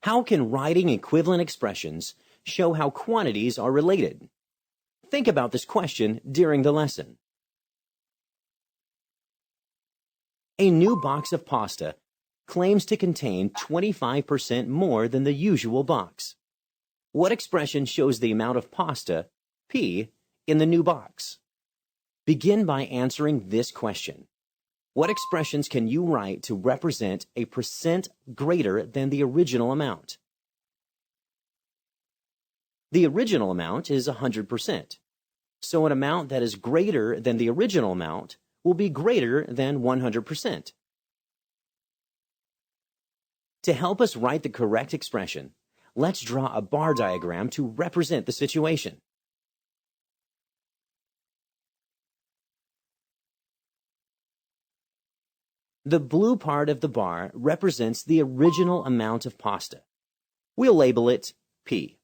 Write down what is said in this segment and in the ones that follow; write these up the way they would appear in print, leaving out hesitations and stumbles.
How can writing equivalent expressions show how quantities are related? Think about this question during the lesson. A new box of pasta claims to contain 25% more than the usual box. What expression shows the amount of pasta, P, in the new box? Begin by answering this question. What expressions can you write to represent a percent greater than the original amount? The original amount is 100%. So an amount that is greater than the original amount will be greater than 100%. To help us write the correct expression, let's draw a bar diagram to represent the situation. The blue part of the bar represents the original amount of pasta. We'll label it P.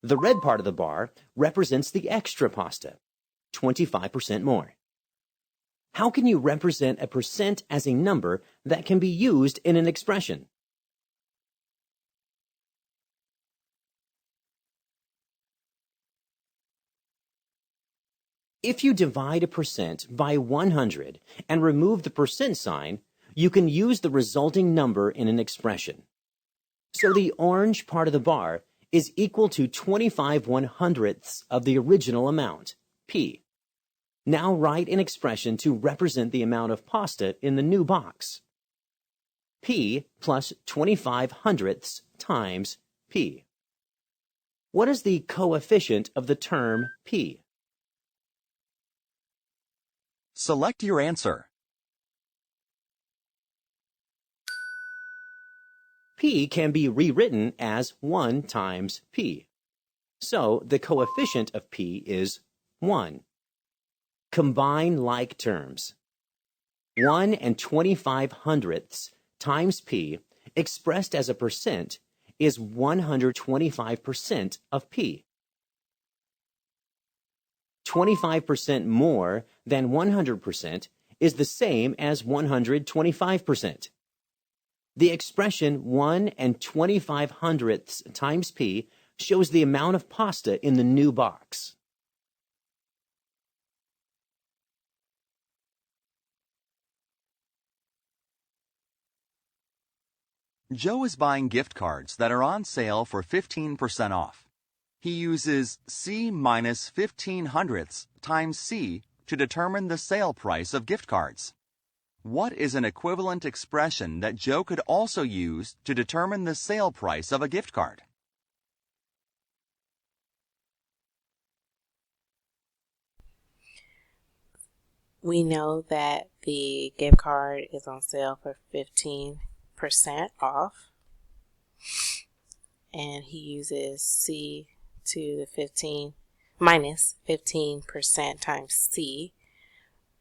The red part of the bar represents the extra pasta, 25% more. How can you represent a percent as a number that can be used in an expression? If you divide a percent by 100 and remove the percent sign, you can use the resulting number in an expression. So the orange part of the bar is equal to 25/100ths of the original amount, P. Now write an expression to represent the amount of pasta in the new box. P plus 25/100ths times P. What is the coefficient of the term P? Select your answer. P can be rewritten as 1 times P. So the coefficient of P is 1. Combine like terms. 1 and 25/100ths times P, expressed as a percent, is 125% of P. 25% more than 100% is the same as 125%. The expression 1 and 25/100ths times P shows the amount of pasta in the new box. Joe is buying gift cards that are on sale for 15% off. He uses C minus 15/100ths times C to determine the sale price of gift cards. What is an equivalent expression that Joe could also use to determine the sale price of a gift card? We know that the gift card is on sale for 15% off, and he uses C to the 15 minus 15% times C,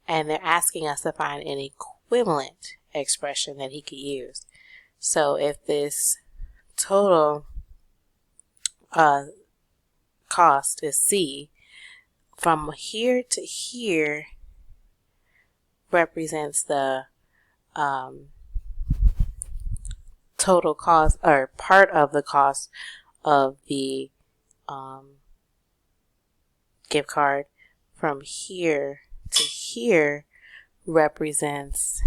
and they're asking us to find an equivalent expression that he could use. So if this total cost is C, from here to here represents the total cost, or part of the cost of the gift card. From here to here represents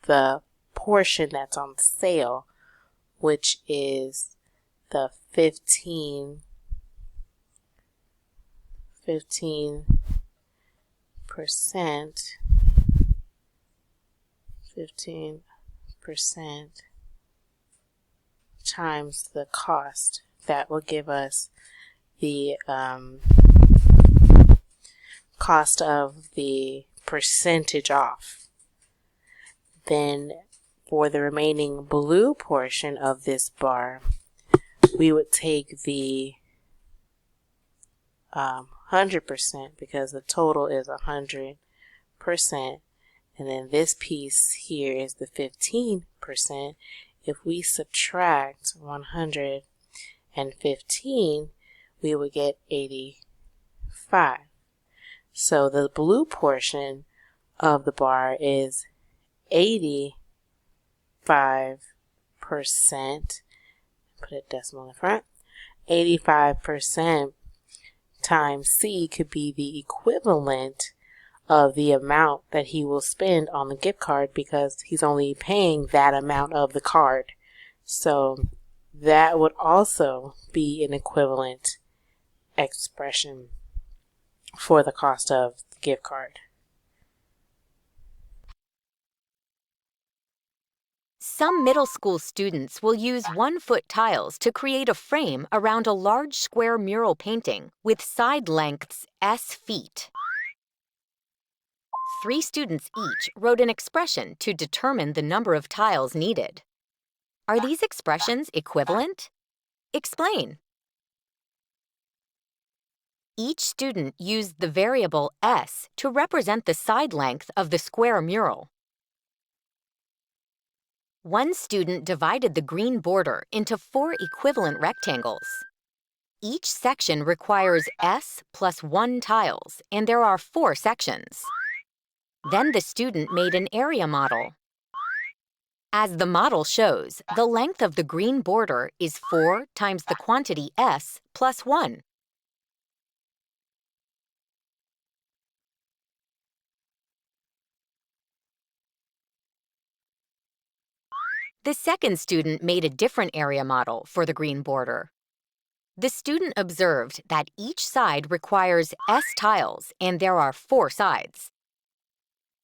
the portion that's on sale, which is the 15% times the cost. That will give us the cost of the percentage off. Then for the remaining blue portion of this bar, we would take the 100%, because the total is 100%, and then this piece here is the 15%. If we subtract 115, we would get 85. So the blue portion of the bar is 85%, put a decimal in front, 85% times C could be the equivalent of the amount that he will spend on the gift card because he's only paying that amount of the card. So that would also be an equivalent expression for the cost of the gift card. Some middle school students will use 1-foot tiles to create a frame around a large square mural painting with side lengths S feet. 3 students each wrote an expression to determine the number of tiles needed. Are these expressions equivalent? Explain. Each student used the variable S to represent the side length of the square mural. One student divided the green border into 4 equivalent rectangles. Each section requires S plus 1 tiles, and there are 4 sections. Then the student made an area model. As the model shows, the length of the green border is 4 times the quantity S plus 1. The second student made a different area model for the green border. The student observed that each side requires S tiles, and there are 4 sides.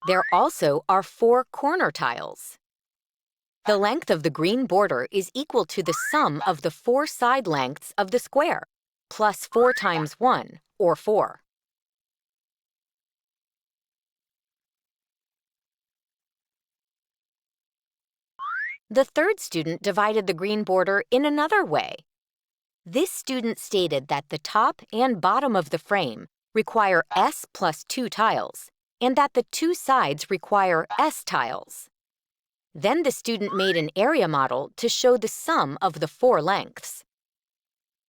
There also are 4 corner tiles. The length of the green border is equal to the sum of the 4 side lengths of the square, plus 4 times 1, or 4. The third student divided the green border in another way. This student stated that the top and bottom of the frame require S plus 2 tiles, and that the 2 sides require S tiles. Then the student made an area model to show the sum of the 4 lengths.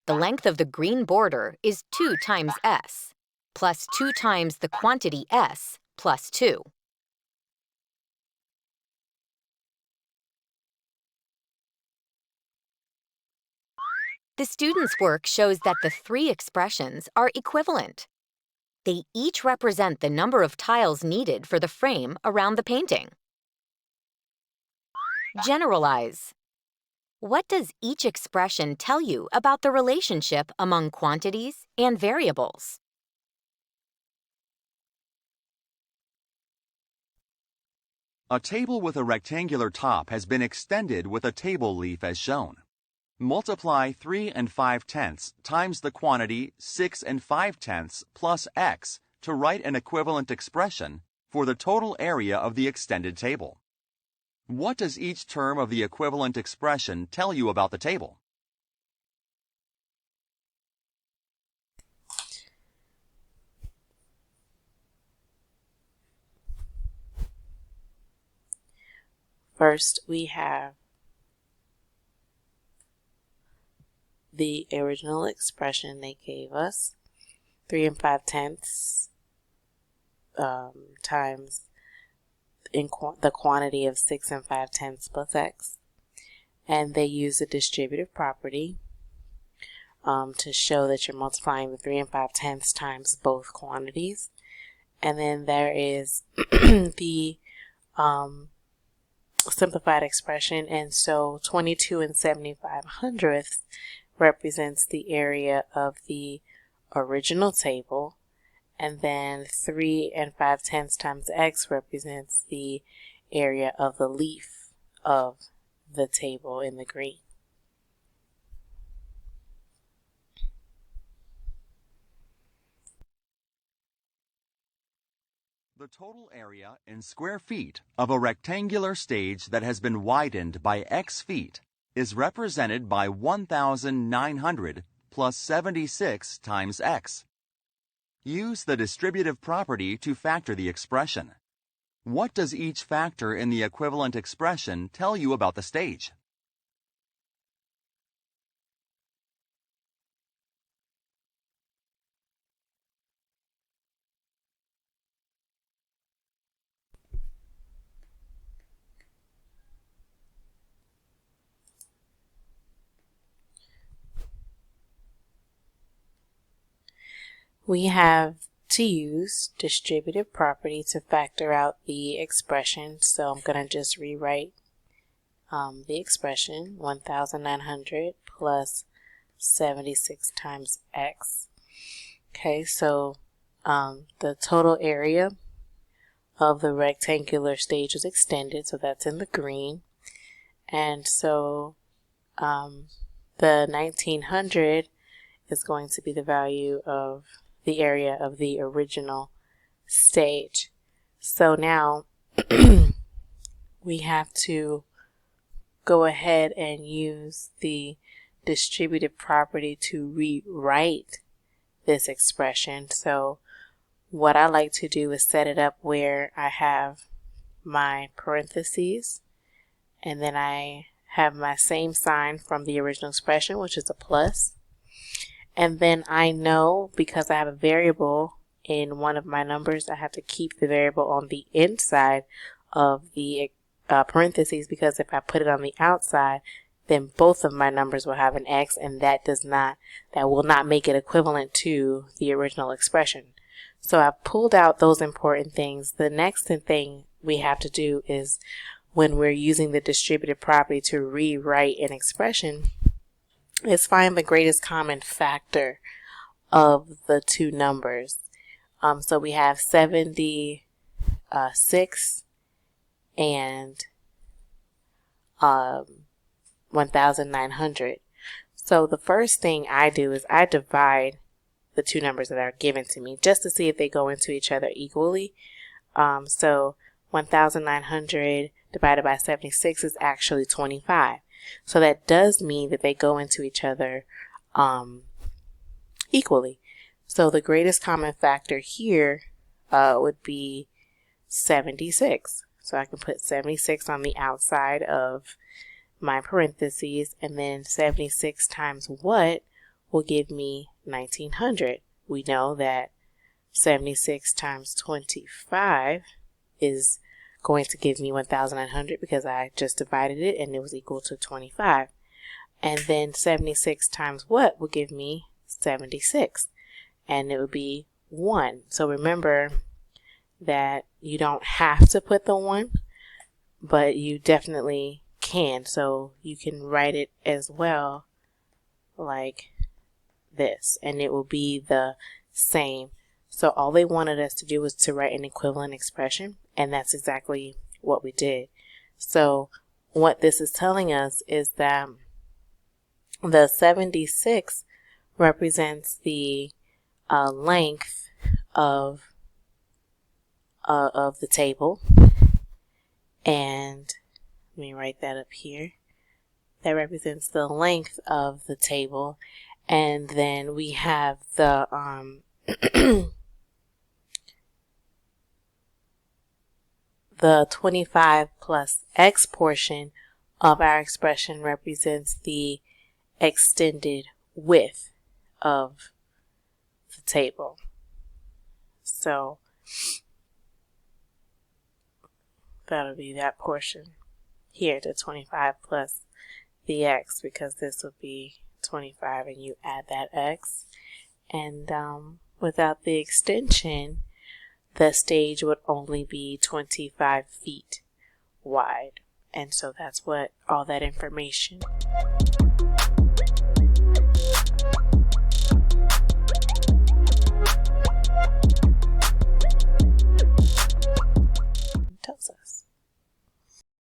The length of the green border is 2 times S, plus 2 times the quantity S plus 2. The student's work shows that the 3 expressions are equivalent. They each represent the number of tiles needed for the frame around the painting. Generalize. What does each expression tell you about the relationship among quantities and variables? A table with a rectangular top has been extended with a table leaf as shown. Multiply 3 5/10 times the quantity 6 5/10 plus x to write an equivalent expression for the total area of the extended table. What does each term of the equivalent expression tell you about the table? First, we have the original expression they gave us, 3 5/10 times the quantity of 6 5/10 plus x. And they use a distributive property to show that you're multiplying the 3 5/10 times both quantities. And then there is the simplified expression, and so 22 75/100 represents the area of the original table, and then 3 5/10 times x represents the area of the leaf of the table in the green. The total area in square feet of a rectangular stage that has been widened by x feet is represented by 1,900 plus 76 times x. Use the distributive property to factor the expression. What does each factor in the equivalent expression tell you about the stage? we have to use distributive property to factor out the expression. So I'm going to just rewrite the expression 1,900 plus 76 times x. Okay, so the total area of the rectangular stage is extended, so that's in the green. And so the 1900 is going to be the value of the area of the original stage. So now we have to go ahead and use the distributive property to rewrite this expression. So what I like to do is set it up where I have my parentheses, and then I have my same sign from the original expression, which is a plus. And then I know, because I have a variable in one of my numbers, I have to keep the variable on the inside of the parentheses, because if I put it on the outside, then both of my numbers will have an x, and that will not make it equivalent to the original expression. So I've pulled out those important things. The next thing we have to do is, when we're using the distributive property to rewrite an expression, is find the greatest common factor of the two numbers. So we have 76 and 1,900. So the first thing I do is I divide the two numbers that are given to me just to see if they go into each other equally. So 1,900 divided by 76 is actually 25. So that does mean that they go into each other equally. So the greatest common factor here would be 76. So I can put 76 on the outside of my parentheses, and then 76 times what will give me 1900. We know that 76 times 25 is going to give me 1,900 because I just divided it and it was equal to 25. And then 76 times what will give me 76, and it would be 1. So remember that you don't have to put the 1, but you definitely can. So you can write it as well like this, and it will be the same. So all they wanted us to do was to write an equivalent expression, and that's exactly what we did. So what this is telling us is that the 76 represents the length of the table, and let me write that up here. That represents the length of the table, and then we have the the 25 plus x portion of our expression represents the extended width of the table. So that'll be that portion here, the 25 plus the x, because this would be 25 and you add that x. And without the extension, the stage would only be 25 feet wide. And so that's what all that information